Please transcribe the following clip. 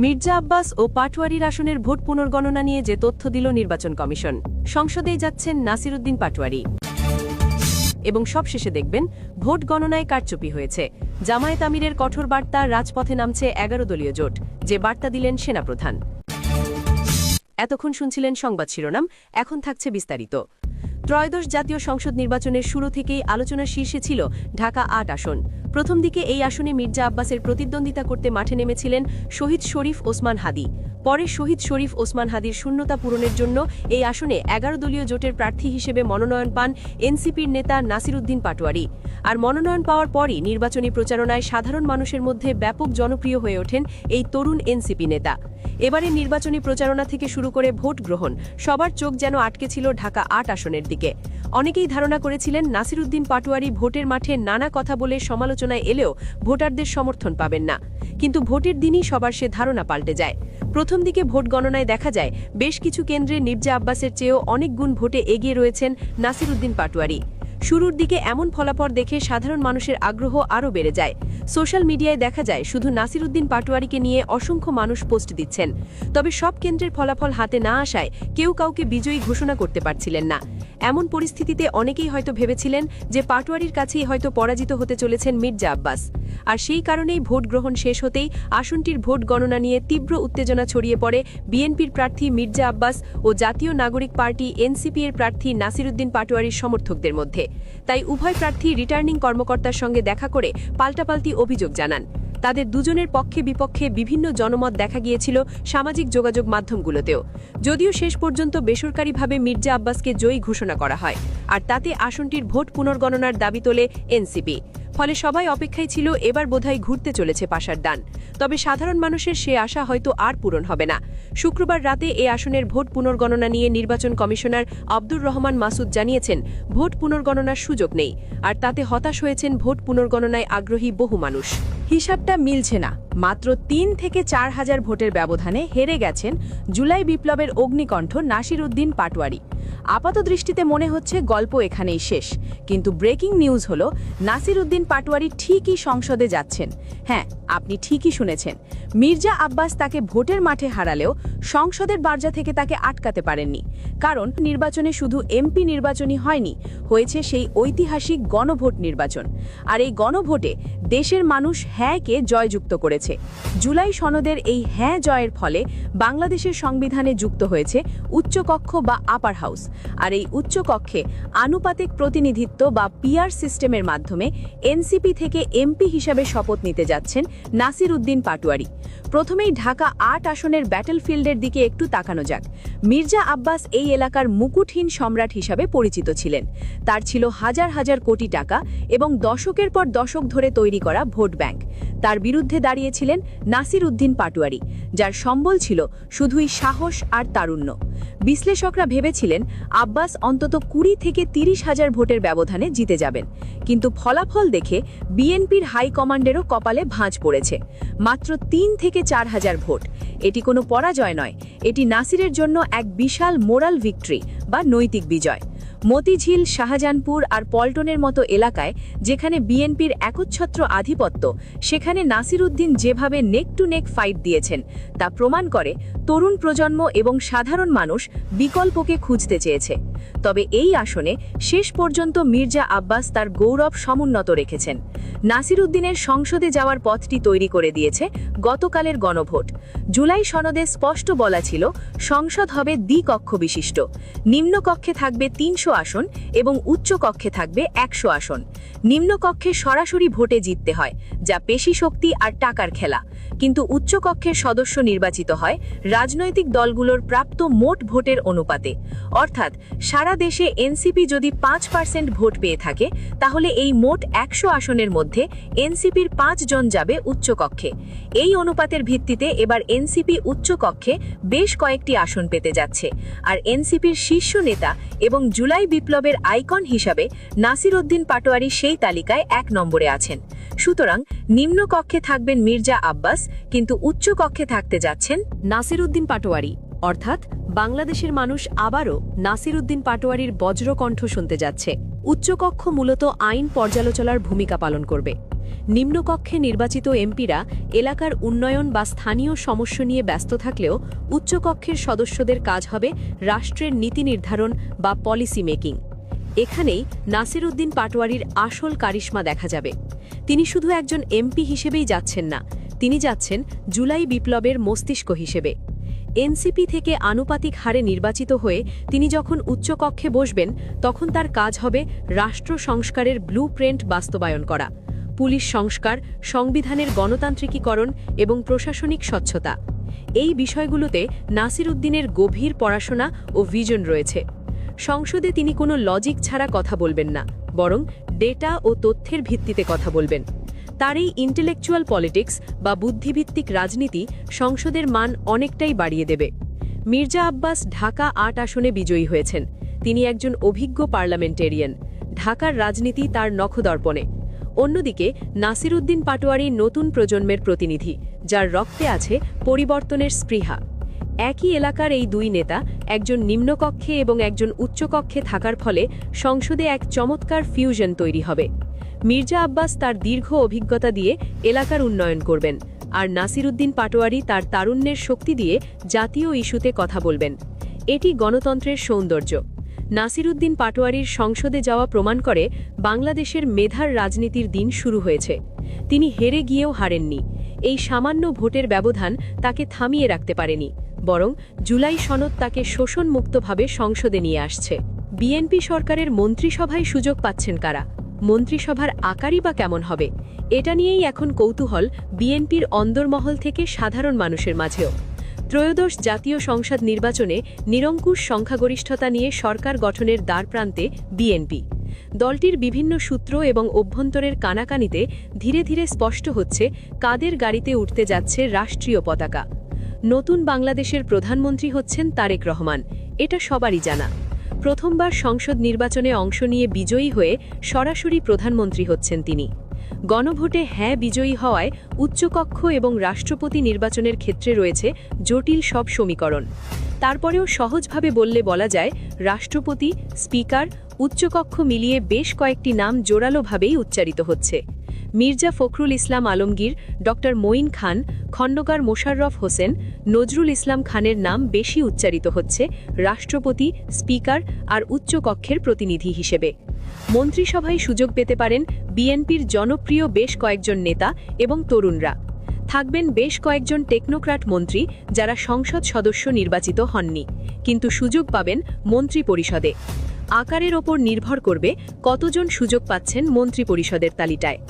মির্জা আব্বাস ও পাটোয়ারির আসনের ভোট পুনর্গণনা নিয়ে যে তথ্য দিল নির্বাচন কমিশন। সংসদেই যাচ্ছেন নাসিরউদ্দিন পাটোয়ারি। এবং সবশেষে দেখবেন ভোট গণনায় কারচুপি হয়েছে। জামায়াত আমিরের কঠোর বার্তা, রাজপথে নামছে ১১ দলীয় জোট, যে বার্তা দিলেন সেনাপ্রধান। এতক্ষণ শুনছিলেন সংবাদ শিরোনাম, এখন থাকছে বিস্তারিত। ত্রয়োদশ জাতীয় সংসদ নির্বাচনের শুরু থেকেই আলোচনার শীর্ষে ছিল ঢাকা ৮ আসন। প্রথম দিকে এই আসনে মির্জা আব্বাসের প্রতিদ্বন্দ্বিতা করতে মাঠে নেমেছিলেন শহীদ শরীফ ওসমান হাদি। পরে শহীদ শরীফ ওসমান হাদির শূন্যতা পূরণের জন্য এই আসনে ১১ দলীয় জোটের প্রার্থী হিসেবে মনোনয়ন পান এনসিপির নেতা নাসিরউদ্দিন পাটোয়ারি। আর মনোনয়ন পাওয়ার পরই নির্বাচনী প্রচারণায় সাধারণ মানুষের মধ্যে ব্যাপক জনপ্রিয় হয়ে ওঠেন এই তরুণ এনসিপি নেতা। এবারে নির্বাচনী প্রচারণা থেকে শুরু করে ভোট গ্রহণ, সবার চোখ যেন আটকে ছিল ঢাকা ৮ আসনের দিকে। অনেকেই ধারণা করেছিলেন নাসিরউদ্দিন পাটোয়ারি ভোটের মাঠে নানা কথা বলে সমালোচনায় এলেও ভোটারদের সমর্থন পাবেন না। কিন্তু ভোটের দিনই সবার সে ধারণা পাল্টে যায়। প্রথম দিকে ভোট গণনায় দেখা যায় বেশ কিছু কেন্দ্রে মির্জা আব্বাসের চেয়েও অনেক গুণ ভোটে এগিয়ে রয়েছেন নাসিরউদ্দিন পাটোয়ারি। শুরুর দিকে এমন ফলাফল দেখে সাধারণ মানুষের আগ্রহ আরও বেড়ে যায়। সোশ্যাল মিডিয়ায় দেখা যায় শুধু নাসিরউদ্দিন পাটোয়ারিকে নিয়ে অসংখ্য মানুষ পোস্ট দিচ্ছেন। তবে সব কেন্দ্রের ফলাফল হাতে না আসায় কেউ কাউকে বিজয়ী ঘোষণা করতে পারছিলেন না। এমন পরিস্থিতিতে অনেকেই হয়তো ভেবেছিলেন যে পাটোয়ারির কাছেই হয়তো পরাজিত হতে চলেছেন মির্জা আব্বাস। আর সেই কারণেই ভোট গ্রহণ শেষ হতেই আসনটির ভোট গণনা নিয়ে তীব্র উত্তেজনা ছড়িয়ে পড়ে বিএনপির প্রার্থী মির্জা আব্বাস ও জাতীয় নাগরিক পার্টি এনসিপি এর প্রার্থী নাসিরউদ্দিন পাটোয়ারির সমর্থকদের মধ্যে। তাই উভয় প্রার্থী রিটার্নিং কর্মকর্তার সঙ্গে দেখা করে পাল্টাপাল্টি অভিযোগ জানান। তাদের দুজনের পক্ষে বিপক্ষে বিভিন্ন জনমত দেখা গিয়েছিল সামাজিক যোগাযোগ মাধ্যমগুলোতেও। যদিও শেষ পর্যন্ত বেসরকারিভাবে মির্জা আব্বাসকে জয়ী ঘোষণা করা হয়, আর তাতে আসনটির ভোট পুনর্গণনার দাবি তোলে এনসিপি। ফলে সবাই অপেক্ষায় ছিল এবার বোধহয় ঘুরতে চলেছে পাশার ডান। তবে সাধারণ মানুষের সে আশা হয়তো আর পূরণ হবে না। শুক্রবার রাতে এ আসনের ভোট পুনর্গণনা নিয়ে নির্বাচন কমিশনার আব্দুর রহমান মাসুদ জানিয়েছেন, ভোট পুনর্গণনার সুযোগ নেই, আর তাতে হতাশ হয়েছেন ভোট পুনর্গণনায় আগ্রহী বহু মানুষ। হিসাবটা মিলছে না। মাত্র ৩ থেকে ৪ হাজার ভোটের ব্যবধানে হেরে গেছেন জুলাই বিপ্লবের অগ্নিকণ্ঠ নাসিরউদ্দিন পাটোয়ারি। আপাতদৃষ্টিতে মনে হচ্ছে গল্প এখানেই শেষ, কিন্তু ব্রেকিং নিউজ হলো নাসিরউদ্দিন পাটোয়ারি ঠিকই সংসদে যাচ্ছেন। হ্যাঁ, আপনি ঠিকই শুনেছেন। মির্জা আব্বাস তাকে ভোটের মাঠে হারালেও সংসদের বার্জা থেকে তাকে আটকাতে পারেননি। কারণ নির্বাচনে শুধু এমপি নির্বাচনই হয়নি, হয়েছে সেই ঐতিহাসিক গণভোট নির্বাচন। আর এই গণভোটে দেশের মানুষ হ্যাঁকে জয়যুক্ত করেছে। জুলাই সনদের এই হ্যাঁ জয়ের ফলে বাংলাদেশের সংবিধানে যুক্ত হয়েছে উচ্চকক্ষ বা আপার হাউস। আর এই উচ্চকক্ষে আনুপাতিক প্রতিনিধিত্ব বা পিআর সিস্টেমের মাধ্যমে এনসিপি থেকে এমপি হিসাবে শপথ নিতে যাচ্ছেন নাসিরউদ্দিন পাটোয়ারি। প্রথমেই ঢাকা ৮ আসনের ব্যাটলফিল্ডের দিকে একটু তাকানো যাক। মির্জা আব্বাস এই এলাকার মুকুটহীন সম্রাট হিসাবে পরিচিত ছিলেন। তার ছিল হাজার হাজার কোটি টাকা এবং দশকের পর দশক ধরে তৈরি করা ভোট ব্যাংক। তার বিরুদ্ধে দাঁড়িয়েছিলেন নাসিরউদ্দিন পাটোয়ারি, যার সম্বল ছিল শুধুই সাহস আর তারুণ্য। বিশ্লেষকরা ভেবেছিলেন আব্বাস অন্তত ২০ থেকে ৩০ হাজার ভোটের ব্যবধানে জিতে যাবেন। কিন্তু ফলাফল দেখে বিএনপির হাইকমান্ডেরও কপালে ভাঁজ পড়েছে। মাত্র ৩ থেকে ৪ হাজার ভোট। এটি কোনো পরাজয় নয়, এটি নাসিরের জন্য এক বিশাল মোরাল ভিক্টরি বা নৈতিক বিজয়। মতিঝিল, শাহজাহানপুর আর পল্টনের মতো এলাকায় যেখানে বিএনপির একচ্ছত্র আধিপত্য, সেখানে নাসিরউদ্দিন যেভাবে নেক টু নেক ফাইট দিয়েছেন তা প্রমাণ করে তরুণ প্রজন্ম এবং সাধারণ মানুষ বিকল্পকে খুঁজতে চেয়েছে। তবে এই আসনে শেষ পর্যন্ত মির্জা আব্বাস তার গৌরব সমুন্নত রেখেছেন। নাসিরউদ্দিনের সংসদে যাওয়ার পথটি তৈরি করে দিয়েছে গতকালের গণভোট। জুলাই সনদে স্পষ্ট বলা ছিল সংসদ হবে দ্বিকক্ষ বিশিষ্ট। নিম্নকক্ষে থাকবে ৩০০ আসন এবং উচ্চকক্ষে থাকবে ১০০ আসন। নিম্নকক্ষে সরাসরি ভোটে জিততে হয়, যা পেশি শক্তি আর টাকার খেলা। কিন্তু উচ্চকক্ষের সদস্য নির্বাচিত হয় রাজনৈতিক দলগুলোর প্রাপ্ত মোট ভোটের অনুপাতে। অর্থাৎ সারা দেশে এনসিপি যদি ৫% ভোট পেয়ে থাকে, তাহলে এই মোট ১০০ আসনের মধ্যে এনসিপির ৫ জন যাবে উচ্চকক্ষে। এই অনুপাতের ভিত্তিতে এবার এনসিপি উচ্চকক্ষে বেশ কয়েকটি আসন পেতে যাচ্ছে। আর এনসিপির শীর্ষ নেতা এবং জুলাই বিপ্লবের আইকন হিসাবে নাসিরউদ্দিন পাটোয়ারি সেই তালিকায় ১ নম্বরে আছেন। সুতরাং নিম্নকক্ষে থাকবেন মির্জা আব্বাস, কিন্তু উচ্চকক্ষে থাকতে যাচ্ছেন নাসিরউদ্দিন পাটোয়ারি। অর্থাৎ বাংলাদেশের মানুষ আবারও নাসিরউদ্দিন পাটোয়ারির বজ্রকণ্ঠ শুনতে যাচ্ছে। উচ্চকক্ষ মূলত আইন পর্যালোচনার ভূমিকা পালন করবে। নিম্নকক্ষে নির্বাচিত এমপিরা এলাকার উন্নয়ন বা স্থানীয় সমস্যা নিয়ে ব্যস্ত থাকলেও উচ্চকক্ষের সদস্যদের কাজ হবে রাষ্ট্রের নীতি নির্ধারণ বা পলিসি মেকিং। এখানেই নাসিরউদ্দিন পাটোয়ারির আসল কারিশমা দেখা যাবে। তিনি শুধু একজন এমপি হিসেবেই যাচ্ছেন না, তিনি যাচ্ছেন জুলাই বিপ্লবের মস্তিষ্ক হিসেবে। এনসিপি থেকে আনুপাতিক হারে নির্বাচিত হয়ে তিনি যখন উচ্চকক্ষে বসবেন, তখন তার কাজ হবে রাষ্ট্র সংস্কারের ব্লুপ্রিন্ট বাস্তবায়ন করা, পুলিশ সংস্কার, সংবিধানের গণতান্ত্রিকীকরণ এবং প্রশাসনিক স্বচ্ছতা। এই বিষয়গুলোতে নাসিরউদ্দিনের গভীর পড়াশোনা ও ভিজন রয়েছে। সংসদে তিনি কোনো লজিক ছাড়া কথা বলবেন না, বরং ডেটা ও তথ্যের ভিত্তিতে কথা বলবেন। তার এই ইন্টেলেকচুয়াল পলিটিক্স বা বুদ্ধিভিত্তিক রাজনীতি সংসদের মান অনেকটাই বাড়িয়ে দেবে। মির্জা আব্বাস ঢাকা ৮ আসনে বিজয়ী হয়েছেন। তিনি একজন অভিজ্ঞ পার্লামেন্টেরিয়ান। ঢাকার রাজনীতি তার নখদর্পণে। অন্যদিকে নাসিরউদ্দিন পাটোয়ারি নতুন প্রজন্মের প্রতিনিধি, যার রক্তে আছে পরিবর্তনের স্পৃহা। একই এলাকার এই দুই নেতা, একজন নিম্নকক্ষে এবং একজন উচ্চকক্ষে থাকার ফলে সংসদে এক চমৎকার ফিউশন তৈরি হবে। মির্জা আব্বাস তার দীর্ঘ অভিজ্ঞতা দিয়ে এলাকার উন্নয়ন করবেন, আর নাসিরউদ্দিন পাটোয়ারি তার তারুণ্যের শক্তি দিয়ে জাতীয় ইস্যুতে কথা বলবেন। এটি গণতন্ত্রের সৌন্দর্য। নাসিরউদ্দিন পাটোয়ারির সংসদে যাওয়া প্রমাণ করে বাংলাদেশের মেধার রাজনীতির দিন শুরু হয়েছে। তিনি হেরে গিয়েও হারেননি। এই সামান্য ভোটের ব্যবধান তাকে থামিয়ে রাখতে পারেনি, বরং জুলাই সনদ তাকে শোষণমুক্তভাবে সংসদে নিয়ে আসছে। বিএনপি সরকারের মন্ত্রিসভায় সুযোগ পাচ্ছেন কারা? মন্ত্রিসভার আকারই বা কেমন হবে? এটা নিয়েই এখন কৌতূহল বিএনপির অন্দরমহল থেকে সাধারণ মানুষের মাঝেও। ত্রয়োদশ জাতীয় সংসদ নির্বাচনে নিরঙ্কুশ সংখ্যাগরিষ্ঠতা নিয়ে সরকার গঠনের দ্বারপ্রান্তে বিএনপি। দলটির বিভিন্ন সূত্র এবং অভ্যন্তরের কানাকানিতে ধীরে ধীরে স্পষ্ট হচ্ছে কাদের গাড়িতে উঠতে যাচ্ছে রাষ্ট্রীয় পতাকা। নতুন বাংলাদেশের প্রধানমন্ত্রী হচ্ছেন তারেক রহমান, এটা সবারই জানা। প্রথমবার সংসদ নির্বাচনে অংশ নিয়ে বিজয়ী হয়ে সরাসরি প্রধানমন্ত্রী হচ্ছেন তিনি। গণভোটে হ্যাঁ বিজয়ী হওয়ায় উচ্চকক্ষ এবং রাষ্ট্রপতি নির্বাচনের ক্ষেত্রে রয়েছে জটিল সব সমীকরণ। তারপরেও সহজভাবে বললে বলা যায়, রাষ্ট্রপতি, স্পিকার, উচ্চকক্ষ মিলিয়ে বেশ কয়েকটি নাম জোরালোভাবেই উচ্চারিত হচ্ছে। মির্জা ফখরুল ইসলাম আলমগীর, ড মঈন খান, খন্দকার মোশাররফ হোসেন, নজরুল ইসলাম খানের নাম বেশি উচ্চারিত হচ্ছে রাষ্ট্রপতি, স্পিকার আর উচ্চকক্ষের প্রতিনিধি হিসেবে। মন্ত্রিসভায় সুযোগ পেতে পারেন বিএনপির জনপ্রিয় বেশ কয়েকজন নেতা এবং তরুণরা। থাকবেন বেশ কয়েকজন টেকনোক্র্যাট মন্ত্রী, যারা সংসদ সদস্য নির্বাচিত হননি, কিন্তু সুযোগ পাবেন মন্ত্রিপরিষদে। আকারের ওপর নির্ভর করবে কতজন সুযোগ পাচ্ছেন মন্ত্রিপরিষদের তালিকায়।